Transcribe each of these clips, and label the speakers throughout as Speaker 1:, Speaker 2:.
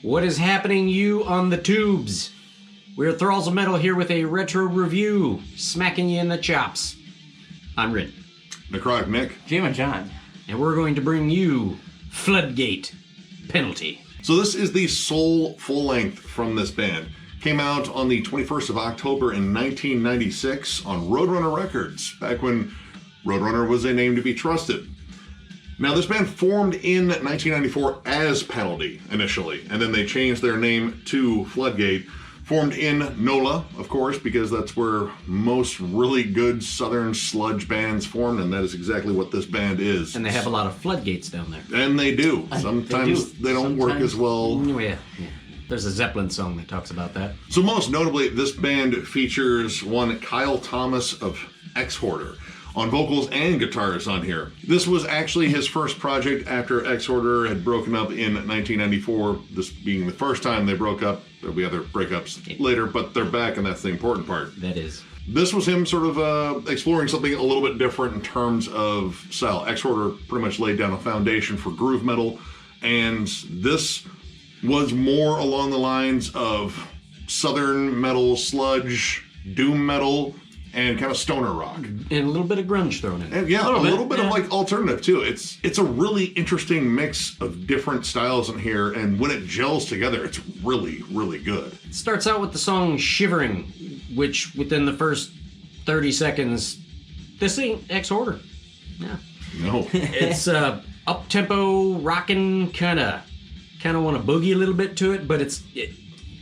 Speaker 1: What is happening, you on the tubes? We're Thralls of Metal here with a retro review, smacking you in the chops. I'm Rin.
Speaker 2: Necrotic Nick.
Speaker 3: Jammin John.
Speaker 1: And we're going to bring you Floodgate, Penalty.
Speaker 2: So this is the sole full length from this band. Came out on the 21st of October in 1996 on Roadrunner Records, back when Roadrunner was a name to be trusted. Now, this band formed in 1994 as Penalty initially, and then they changed their name to Floodgate. Formed in NOLA, of course, because that's where most really good southern sludge bands formed, and that is exactly what this band is.
Speaker 1: And they have a lot of floodgates down there.
Speaker 2: And they do. Sometimes they don't work as well.
Speaker 1: Yeah. There's a Zeppelin song that talks about that.
Speaker 2: So most notably, this band features one Kyle Thomas of Exhorder on vocals and guitars on here. This was actually his first project after Exhorder had broken up in 1994, this being the first time they broke up. There'll be other breakups later, but they're back, and that's the important part.
Speaker 1: That is.
Speaker 2: This was him sort of exploring something a little bit different in terms of style. Exhorder pretty much laid down a foundation for groove metal, and this was more along the lines of southern metal, sludge, doom metal, and kind of stoner rock.
Speaker 1: And a little bit of grunge thrown in.
Speaker 2: And yeah, a little bit of like alternative too. It's a really interesting mix of different styles in here, and when it gels together, it's really, really good.
Speaker 1: It starts out with the song Shivering, which within the first 30 seconds, this ain't Exhorder. Yeah.
Speaker 2: No.
Speaker 1: It's up-tempo, rockin', kind of want to boogie a little bit to it, but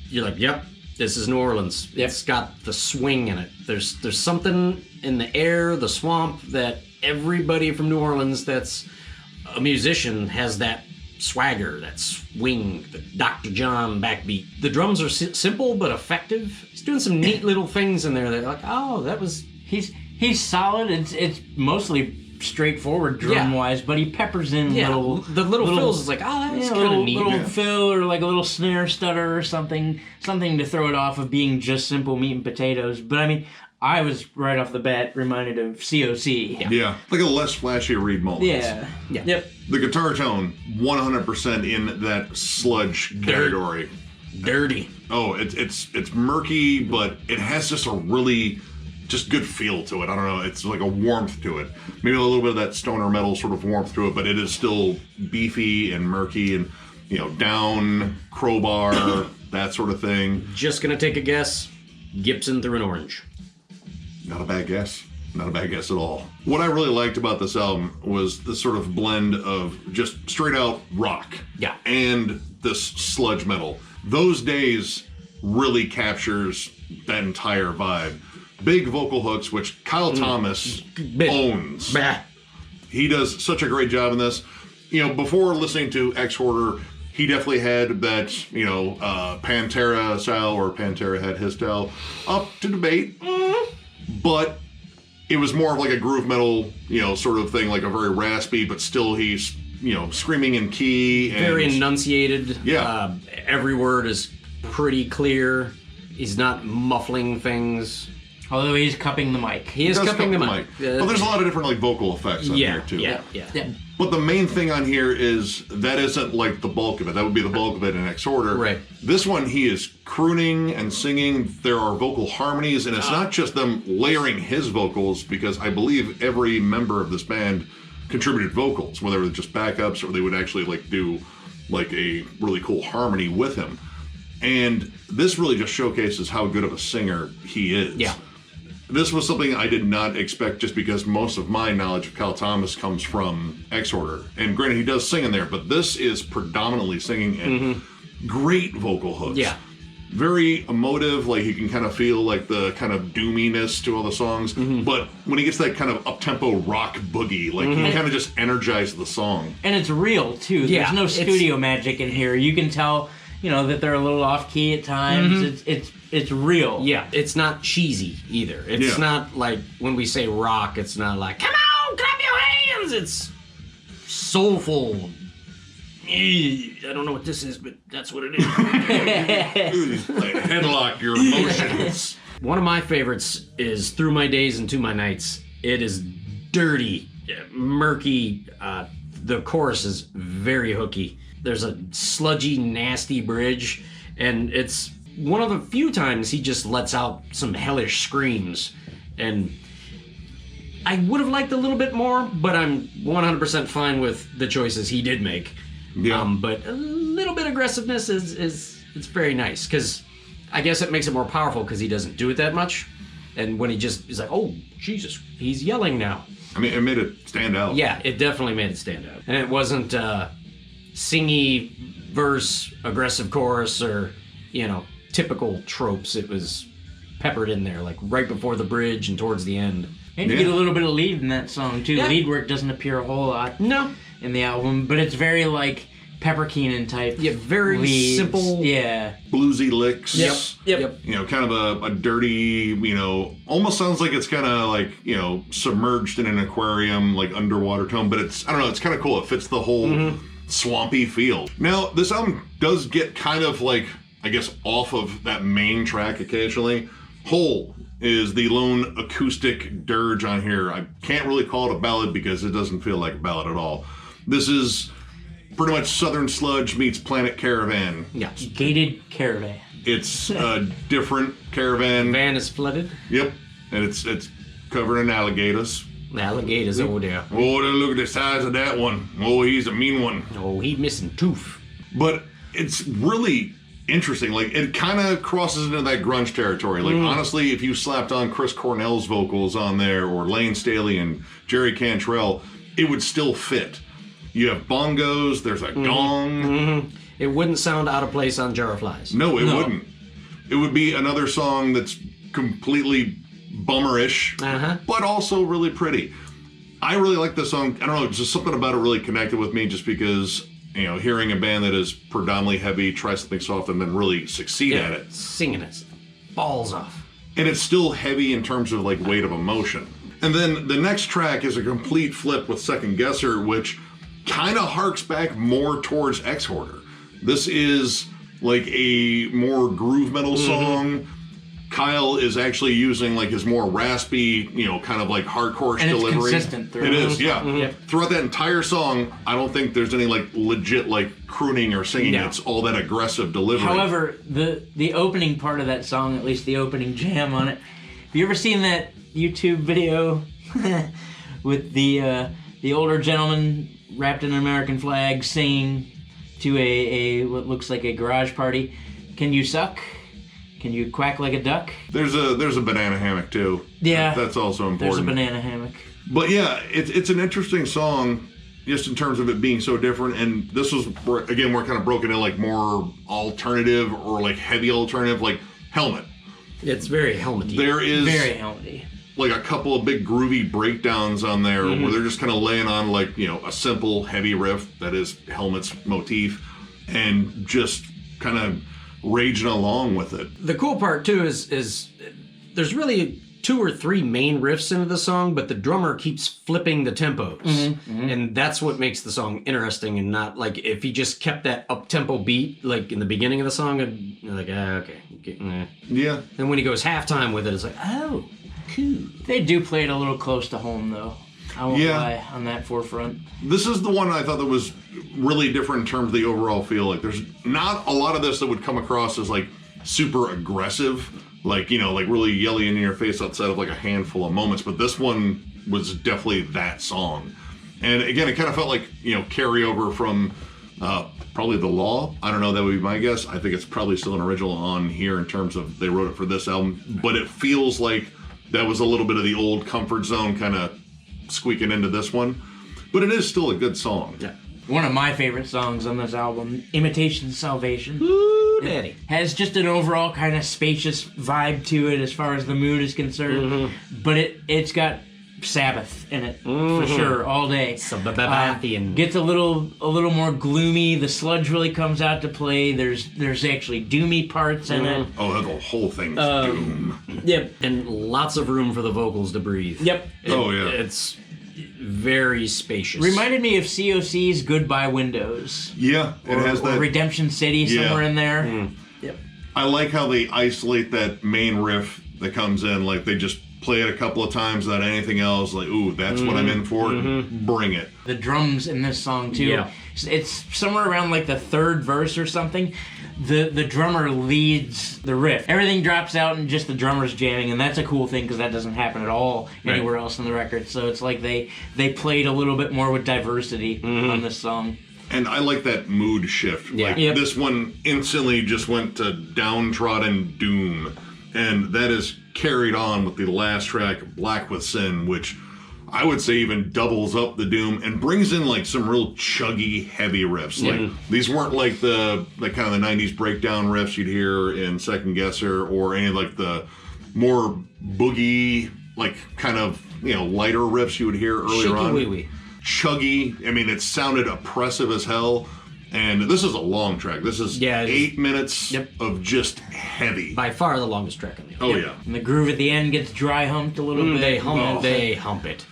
Speaker 1: you're like, yep, this is New Orleans. Yep. It's got the swing in it. There's something in the air, the swamp, that everybody from New Orleans that's a musician has that swagger, that swing, the Dr. John backbeat. The drums are simple but effective. He's doing some neat little things in there that like, oh, that was...
Speaker 3: He's solid. It's mostly straightforward drum-wise, but he peppers in little
Speaker 1: fills. Is like, oh, that was kind of neat.
Speaker 3: Little fill or like a little snare stutter or something to throw it off of being just simple meat and potatoes. But I mean, I was right off the bat reminded of COC.
Speaker 2: Yeah, like a less flashy Reed Mullins.
Speaker 3: Yeah. Yep.
Speaker 2: The guitar tone, 100% in that sludge category.
Speaker 1: Dirty.
Speaker 2: Oh, it's murky, but it has just a really just good feel to it. I don't know, it's like a warmth to it. Maybe a little bit of that stoner metal sort of warmth to it, but it is still beefy and murky and, you know, down, crowbar, that sort of thing.
Speaker 1: Just gonna take a guess. Gibson through an orange.
Speaker 2: Not a bad guess. Not a bad guess at all. What I really liked about this album was the sort of blend of just straight out rock and this sludge metal. Those Days really captures that entire vibe. Big vocal hooks, which Kyle Thomas owns.
Speaker 1: Bah.
Speaker 2: He does such a great job in this. You know, before listening to Exhorder, he definitely had that, you know, Pantera style, or Pantera had his style, up to debate. But it was more of like a groove metal, you know, sort of thing, like a very raspy, but still he's, you know, screaming in key. And
Speaker 1: very enunciated.
Speaker 2: Yeah.
Speaker 1: Every word is pretty clear. He's not muffling things.
Speaker 3: Although he's cupping the mic.
Speaker 1: He is cupping the mic.
Speaker 2: But there's a lot of different like vocal effects on here too.
Speaker 1: Yeah.
Speaker 2: But the main thing on here is that isn't like the bulk of it. That would be the bulk of it in Exhorder.
Speaker 1: Right.
Speaker 2: This one, he is crooning and singing. There are vocal harmonies, and it's not just them layering his vocals, because I believe every member of this band contributed vocals, whether it was just backups or they would actually like do like a really cool harmony with him. And this really just showcases how good of a singer he is.
Speaker 1: Yeah.
Speaker 2: This was something I did not expect, just because most of my knowledge of Kyle Thomas comes from Exhorder. And granted, he does sing in there, but this is predominantly singing and great vocal hooks.
Speaker 1: Yeah.
Speaker 2: Very emotive, like you can kind of feel like the kind of doominess to all the songs. But when he gets that kind of up-tempo rock boogie, like he kind of just energizes the song.
Speaker 3: And it's real, too.
Speaker 1: Yeah,
Speaker 3: There's no studio magic in here. You can tell, you know, that they're a little off-key at times. It's real.
Speaker 1: Yeah, it's not cheesy either. It's not like when we say rock, it's not like, come on, clap your hands. It's soulful. I don't know what this is, but that's what it is.
Speaker 2: Like, headlock your emotions.
Speaker 1: One of my favorites is Through My Days and To My Nights. It is dirty, murky. The chorus is very hooky. there's a sludgy, nasty bridge, and it's one of the few times he just lets out some hellish screams. And I would have liked a little bit more, but I'm 100% fine with the choices he did make.
Speaker 2: Yeah.
Speaker 1: But a little bit of aggressiveness is it's very nice, because I guess it makes it more powerful because he doesn't do it that much. And when he's like, oh, Jesus, he's yelling now.
Speaker 2: I mean, it made it stand out.
Speaker 1: Yeah, it definitely made it stand out. And it wasn't singy verse, aggressive chorus, or, typical tropes. It was peppered in there, like right before the bridge and towards the end.
Speaker 3: And you get a little bit of lead in that song, too.
Speaker 1: Yeah.
Speaker 3: Lead work doesn't appear a whole lot in the album, but it's very, like, Pepper Keenan type.
Speaker 1: Yeah, very
Speaker 3: leads.
Speaker 1: simple.
Speaker 3: Yeah.
Speaker 2: Bluesy licks.
Speaker 1: Yep.
Speaker 2: Kind of a dirty, almost sounds like it's kind of like, submerged in an aquarium, like underwater tone, but it's, I don't know, it's kind of cool. It fits the whole swampy feel. Now, this album does get kind of like, I guess, off of that main track occasionally. Hole is the lone acoustic dirge on here. I can't really call it a ballad because it doesn't feel like a ballad at all. This is pretty much Southern Sludge meets Planet Caravan.
Speaker 1: Yeah.
Speaker 3: Gated caravan.
Speaker 2: It's a different caravan.
Speaker 1: Van is flooded.
Speaker 2: Yep. And it's covered in alligators.
Speaker 1: Alligators over there.
Speaker 2: Oh, then look at the size of that one. Oh, he's a mean one.
Speaker 1: Oh, he missing tooth.
Speaker 2: But it's really interesting. Like, it kind of crosses into that grunge territory. Like, honestly, if you slapped on Chris Cornell's vocals on there, or Lane Staley and Jerry Cantrell, it would still fit. You have bongos, there's a gong.
Speaker 1: It wouldn't sound out of place on Jar of Flies.
Speaker 2: No, it wouldn't. It would be another song that's completely bummerish, but also really pretty. I really like this song. I don't know, just something about it really connected with me, just because, hearing a band that is predominantly heavy try something soft and then really succeed at it.
Speaker 1: Singing it. Balls off.
Speaker 2: And it's still heavy in terms of like weight of emotion. And then the next track is a complete flip with Second Guesser, which kind of harks back more towards X-Hoarder. This is like a more groove metal song. Kyle is actually using like his more raspy, kind of like hardcore delivery.
Speaker 3: It's consistent throughout.
Speaker 2: It is, yeah. Throughout that entire song, I don't think there's any like legit like crooning or singing.
Speaker 1: No.
Speaker 2: It's all that aggressive delivery.
Speaker 3: However, the opening part of that song, at least the opening jam on it, have you ever seen that YouTube video with the older gentleman wrapped in an American flag singing to a what looks like a garage party? Can you suck? Can you quack like a duck?
Speaker 2: There's a banana hammock too.
Speaker 3: Yeah,
Speaker 2: that's also important.
Speaker 3: There's a banana hammock.
Speaker 2: But yeah, it's an interesting song, just in terms of it being so different. And this was, again, we're kind of broken in like more alternative or like heavy alternative, like Helmet.
Speaker 1: It's very helmety.
Speaker 2: There is
Speaker 3: very helmety.
Speaker 2: Like a couple of big groovy breakdowns on there where they're just kind of laying on like, a simple heavy riff that is Helmet's motif, and just kind of raging along with it.
Speaker 1: The cool part too is there's really 2 or 3 main riffs into the song, but the drummer keeps flipping the tempos, and that's what makes the song interesting. And not like if he just kept that up tempo beat like in the beginning of the song, you're like, okay.
Speaker 2: Yeah.
Speaker 1: And when he goes halftime with it, it's like, oh, cool.
Speaker 3: They do play it a little close to home though. I won't lie on that forefront.
Speaker 2: This is the one I thought that was really different in terms of the overall feel. Like, there's not a lot of this that would come across as like super aggressive, like, like really yelling in your face outside of like a handful of moments. But this one was definitely that song. And again, it kind of felt like, carryover from probably The Law. I don't know, that would be my guess. I think it's probably still an original on here in terms of they wrote it for this album. But it feels like that was a little bit of the old Comfort Zone kind of squeaking into this one, but it is still a good song.
Speaker 1: Yeah.
Speaker 3: One of my favorite songs on this album, Imitation Salvation.
Speaker 1: Ooh, daddy.
Speaker 3: Has just an overall kind of spacious vibe to it as far as the mood is concerned, but it's got Sabbath in it for sure all day.
Speaker 1: Sabbathian.
Speaker 3: Gets a little more gloomy. The sludge really comes out to play. There's actually doomy parts in it.
Speaker 2: Oh, the whole thing's doom.
Speaker 3: Yep.
Speaker 1: And lots of room for the vocals to breathe.
Speaker 3: Yep.
Speaker 1: It's very spacious.
Speaker 3: Reminded me of COC's Goodbye Windows.
Speaker 2: Yeah, it has
Speaker 3: or
Speaker 2: that.
Speaker 3: Redemption City somewhere in there.
Speaker 2: I like how they isolate that main riff that comes in. Like, they just play it a couple of times without anything else, like, ooh, that's what I'm in for, bring it.
Speaker 3: The drums in this song too.
Speaker 1: Yeah.
Speaker 3: It's somewhere around like the third verse or something. The drummer leads the riff. Everything drops out and just the drummer's jamming, and that's a cool thing because that doesn't happen at all anywhere else in the record. So it's like they played a little bit more with diversity on this song.
Speaker 2: And I like that mood shift.
Speaker 1: Yeah.
Speaker 2: Like,
Speaker 3: Yep.
Speaker 2: this one instantly just went to downtrodden doom. And that is carried on with the last track, Black with Sin, which I would say even doubles up the doom and brings in like some real chuggy, heavy riffs. Like these weren't like the kind of the 90s breakdown riffs you'd hear in Second Guesser or any like the more boogie, like kind of, you know, lighter riffs you would hear earlier
Speaker 1: Shaky
Speaker 2: on.
Speaker 1: wee wee.
Speaker 2: Chuggy. I mean, it sounded oppressive as hell. And this is a long track. This is
Speaker 1: Yeah, it is.
Speaker 2: 8 minutes of just heavy.
Speaker 1: By far the longest track on the album.
Speaker 2: Oh, yeah.
Speaker 3: And the groove at the end gets dry humped a little bit.
Speaker 1: They hump it.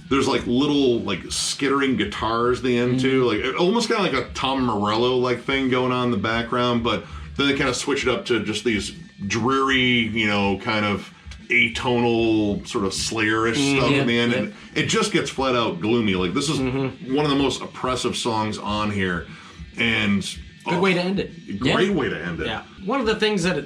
Speaker 2: There's like little like skittering guitars at the end too, like almost kind of like a Tom Morello like thing going on in the background, but then they kind of switch it up to just these dreary, you know, kind of atonal sort of Slayer-ish stuff at the end, and it just gets flat out gloomy. Like this is one of the most oppressive songs on here, and
Speaker 1: Good way to end it.
Speaker 2: great way to end it.
Speaker 1: Yeah. One of the things that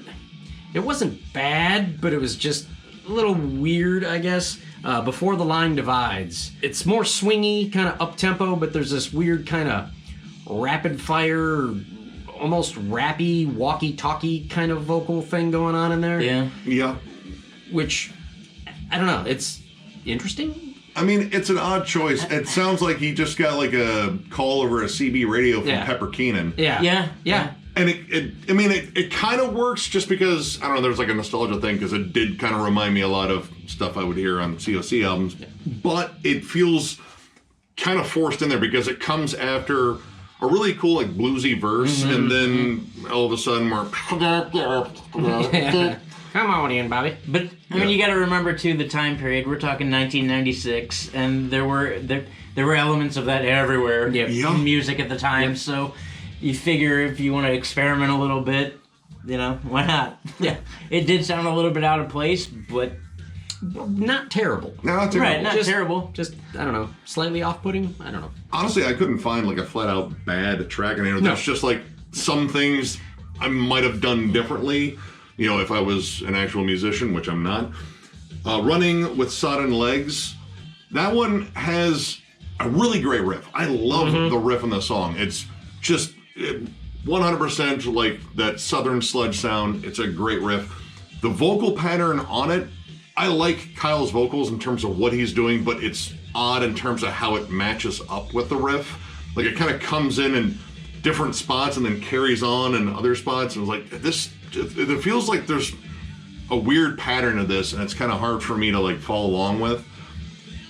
Speaker 1: it wasn't bad, but it was just a little weird, I guess. Before the Line Divides, it's more swingy, kind of up tempo, but there's this weird kind of rapid fire, almost rappy, walkie-talkie kind of vocal thing going on in there.
Speaker 2: Yeah.
Speaker 1: Which, I don't know, it's interesting.
Speaker 2: I mean, it's an odd choice. It sounds like he just got like a call over a CB radio from Pepper Keenan.
Speaker 1: Yeah.
Speaker 2: And it kind of works just because, I don't know, there's like a nostalgia thing because it did kind of remind me a lot of stuff I would hear on COC albums. But it feels kind of forced in there because it comes after a really cool like bluesy verse and then all of a sudden we're...
Speaker 1: Come on in, Bobby.
Speaker 3: But I mean, you got to remember too the time period. We're talking 1996, and there were elements of that everywhere in music at the time. So you figure if you want to experiment a little bit, you know, why not?
Speaker 1: Yeah.
Speaker 3: It did sound a little bit out of place, but
Speaker 1: not terrible.
Speaker 2: No, not terrible.
Speaker 3: right, not terrible.
Speaker 1: Just, I don't know, slightly off-putting? I don't know.
Speaker 2: Honestly, I couldn't find like a flat-out bad track in there. There's just like some things I might have done differently, you know, if I was an actual musician, which I'm not. Running with Sodden Legs, that one has a really great riff. I love the riff in the song. It's just 100% like that Southern sludge sound. It's a great riff. The vocal pattern on it, I like Kyle's vocals in terms of what he's doing, but it's odd in terms of how it matches up with the riff. Like it kind of comes in different spots and then carries on in other spots. And it's like it feels like there's a weird pattern of this, and it's kind of hard for me to like follow along with.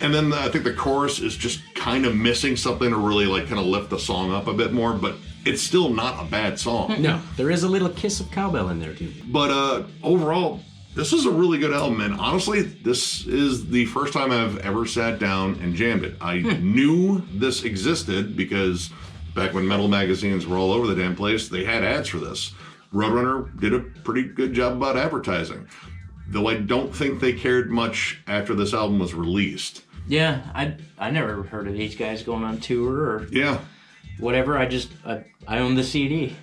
Speaker 2: And then I think the chorus is just kind of missing something to really like kind of lift the song up a bit more, but it's still not a bad song.
Speaker 1: No, there is a little kiss of cowbell in there too.
Speaker 2: But overall, this is a really good album, and honestly, this is the first time I've ever sat down and jammed it. I knew this existed because back when metal magazines were all over the damn place, they had ads for this. Roadrunner did a pretty good job about advertising, though I don't think they cared much after this album was released.
Speaker 3: Yeah, I never heard of these guys going on tour or whatever. I own the CD.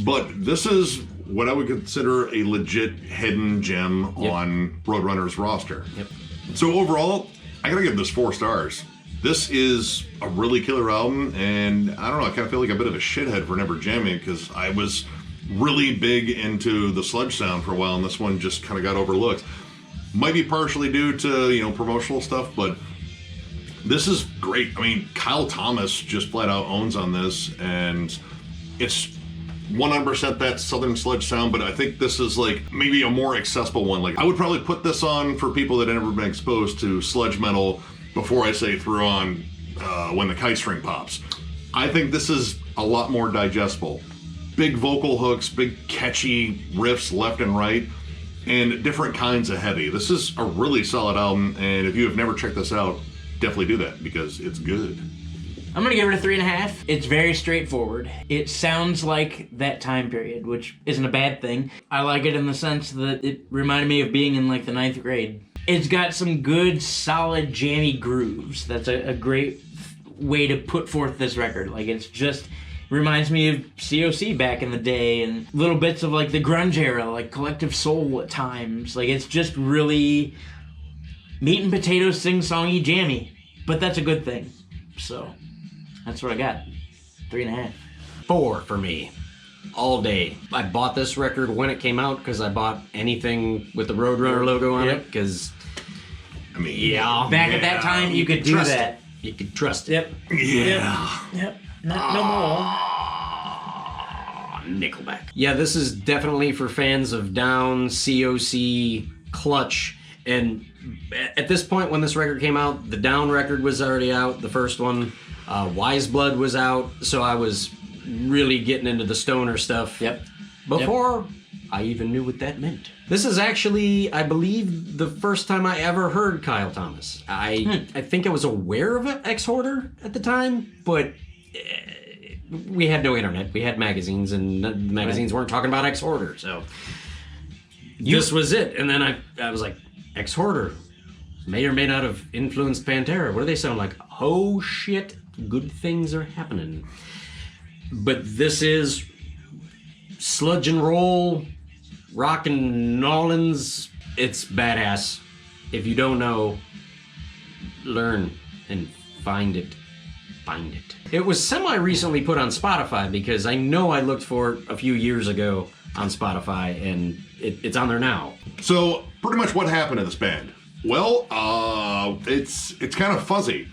Speaker 2: But this is what I would consider a legit hidden gem on Roadrunner's roster. So overall, I gotta give this 4 stars. This is a really killer album, and I don't know, I kind of feel like a bit of a shithead for never jamming because I was really big into the sludge sound for a while, and this one just kind of got overlooked. Might be partially due to, you know, promotional stuff, but this is great. I mean, Kyle Thomas just flat out owns on this, and it's 100% that Southern sludge sound, but I think this is like maybe a more accessible one. Like I would probably put this on for people that had never been exposed to sludge metal before I say throw on When the Kite String Pops. I think this is a lot more digestible. Big vocal hooks, big catchy riffs left and right, and different kinds of heavy. This is a really solid album, and if you have never checked this out, definitely do that because it's good.
Speaker 3: I'm gonna give it a 3.5. It's very straightforward. It sounds like that time period, which isn't a bad thing. I like it in the sense that it reminded me of being in like the 9th grade. It's got some good, solid, jammy grooves. That's a great way to put forth this record. Like, it's just reminds me of COC back in the day, and little bits of like the grunge era, like Collective Soul at times. Like, it's just really meat and potatoes, sing-songy, jammy. But that's a good thing. So that's what I got. 3.5.
Speaker 1: 4 for me. All day. I bought this record when it came out because I bought anything with the Roadrunner logo on it. Because,
Speaker 2: I mean,
Speaker 1: yeah.
Speaker 3: Back at that time, you could do
Speaker 1: Trust
Speaker 3: that.
Speaker 1: it. You could trust it.
Speaker 3: Yep.
Speaker 2: Yeah.
Speaker 3: Yep. No more.
Speaker 1: Nickelback. Yeah, this is definitely for fans of Down, COC, Clutch, and at this point when this record came out, the Down record was already out, the first one. Wise Blood was out, so I was really getting into the stoner stuff.
Speaker 3: Yep.
Speaker 1: Before I even knew what that meant. This is actually, I believe, the first time I ever heard Kyle Thomas. I think I was aware of Ex Hoarder at the time, but we had no internet. We had magazines, and the magazines weren't talking about Ex Hoarder, so this was it. And then I was like, Ex Hoarder may or may not have influenced Pantera. What do they sound like? Oh shit, good things are happening. But this is sludge and roll, rock and Nolans. It's badass. If you don't know, learn and find it. Find it. It was semi-recently put on Spotify because I know I looked for it a few years ago on Spotify, and it's on there now.
Speaker 2: So, pretty much what happened to this band? Well, it's kind of fuzzy.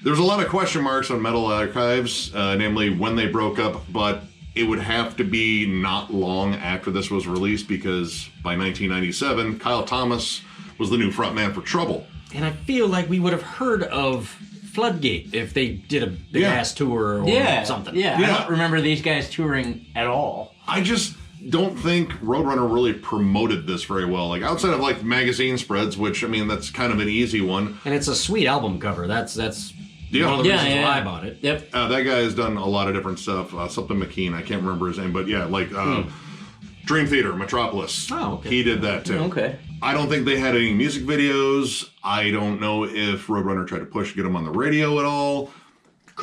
Speaker 2: There's a lot of question marks on Metal Archives, namely when they broke up, but it would have to be not long after this was released because by 1997, Kyle Thomas was the new frontman for Trouble.
Speaker 1: And I feel like we would have heard of Floodgate if they did a big-ass tour or something.
Speaker 3: Yeah, I don't remember these guys touring at all.
Speaker 2: I just don't think Roadrunner really promoted this very well. Like, outside of, like, magazine spreads, which, I mean, that's kind of an easy one.
Speaker 1: And it's a sweet album cover. That's one of the reasons why I bought it.
Speaker 3: Yep.
Speaker 2: That guy has done a lot of different stuff. Something McKean, I can't remember his name, but yeah, like Dream Theater, Metropolis.
Speaker 1: Oh, okay.
Speaker 2: He did that too.
Speaker 3: Okay.
Speaker 2: I don't think they had any music videos. I don't know if Roadrunner tried to push to get them on the radio at all.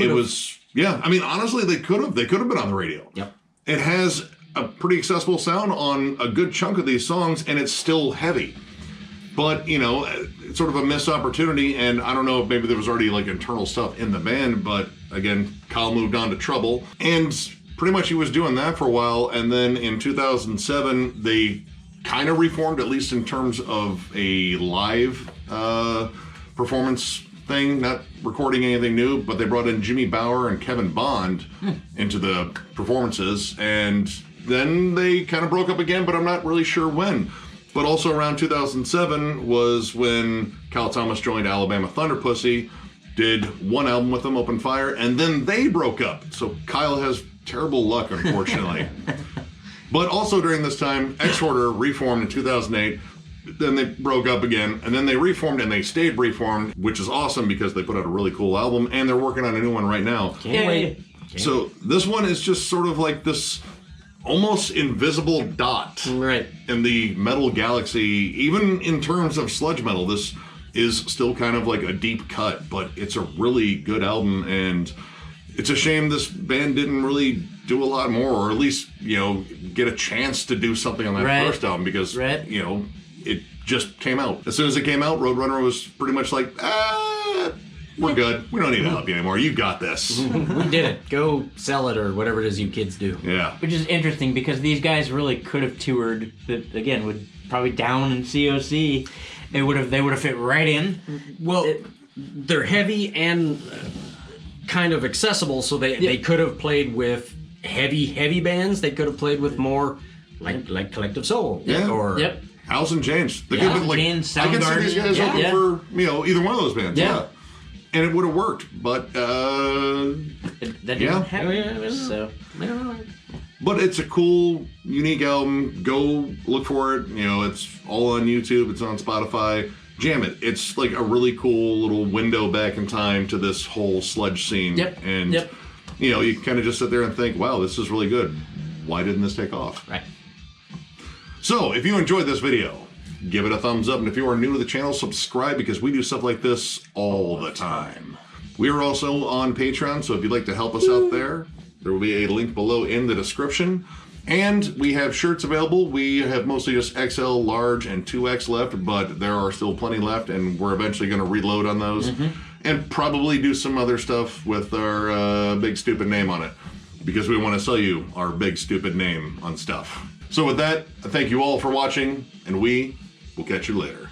Speaker 2: It was, yeah, I mean, honestly, they could have been on the radio.
Speaker 1: Yep.
Speaker 2: It has a pretty accessible sound on a good chunk of these songs, and it's still heavy. But, you know, it's sort of a missed opportunity, and I don't know if maybe there was already, like, internal stuff in the band, but, again, Kyle moved on to Trouble, and pretty much he was doing that for a while, and then in 2007, they kind of reformed, at least in terms of a live performance thing, not recording anything new, but they brought in Jimmy Bower and Kevin Bond into the performances, and then they kind of broke up again, but I'm not really sure when. But also around 2007 was when Kyle Thomas joined Alabama Thunder Pussy, did one album with them, Open Fire, and then they broke up. So Kyle has terrible luck, unfortunately. But also during this time, Ex Hoarder reformed in 2008, then they broke up again, and then they reformed and they stayed reformed, which is awesome because they put out a really cool album, and they're working on a new one right now.
Speaker 1: Can't wait.
Speaker 2: So this one is just sort of like this almost invisible dot
Speaker 1: Right.
Speaker 2: in the metal galaxy. Even in terms of sludge metal, this is still kind of like a deep cut, but it's a really good album, and it's a shame this band didn't really do a lot more, or at least, you know, get a chance to do something on that first album, because, you know, it just came out. As soon as it came out, Roadrunner was pretty much like, we're good. We don't need to help you anymore. You got this.
Speaker 1: We did it. Go sell it or whatever it is you kids do.
Speaker 2: Yeah.
Speaker 3: Which is interesting because these guys really could have toured, but again, would probably Down in COC. They would have fit right in.
Speaker 1: Well, they're heavy and kind of accessible, so they could have played with heavy bands. They could have played with more like Collective Soul.
Speaker 2: Yeah.
Speaker 1: Or
Speaker 2: Alice in Chains. They
Speaker 3: Yeah,
Speaker 2: could have been
Speaker 3: Chains,
Speaker 2: I could see these guys
Speaker 3: Soundgarden.
Speaker 2: open for, you know, either one of those bands.
Speaker 3: Yeah.
Speaker 2: And it would have worked, but
Speaker 3: That didn't happen.
Speaker 1: Yeah.
Speaker 3: So.
Speaker 2: but it's a cool, unique album. Go look for it. You know, it's all on YouTube. It's on Spotify. Jam it. It's like a really cool little window back in time to this whole sludge scene. And you know, you kind of just sit there and think, wow, this is really good. Why didn't this take off?
Speaker 1: Right.
Speaker 2: So, if you enjoyed this video, give it a thumbs up. And if you are new to the channel, subscribe because we do stuff like this all the time. We are also on Patreon, so if you'd like to help us out there will be a link below in the description. And we have shirts available. We have mostly just XL, large, and 2X left, but there are still plenty left, and we're eventually going to reload on those and probably do some other stuff with our big stupid name on it because we want to sell you our big stupid name on stuff. So with that, thank you all for watching, and we will catch you later.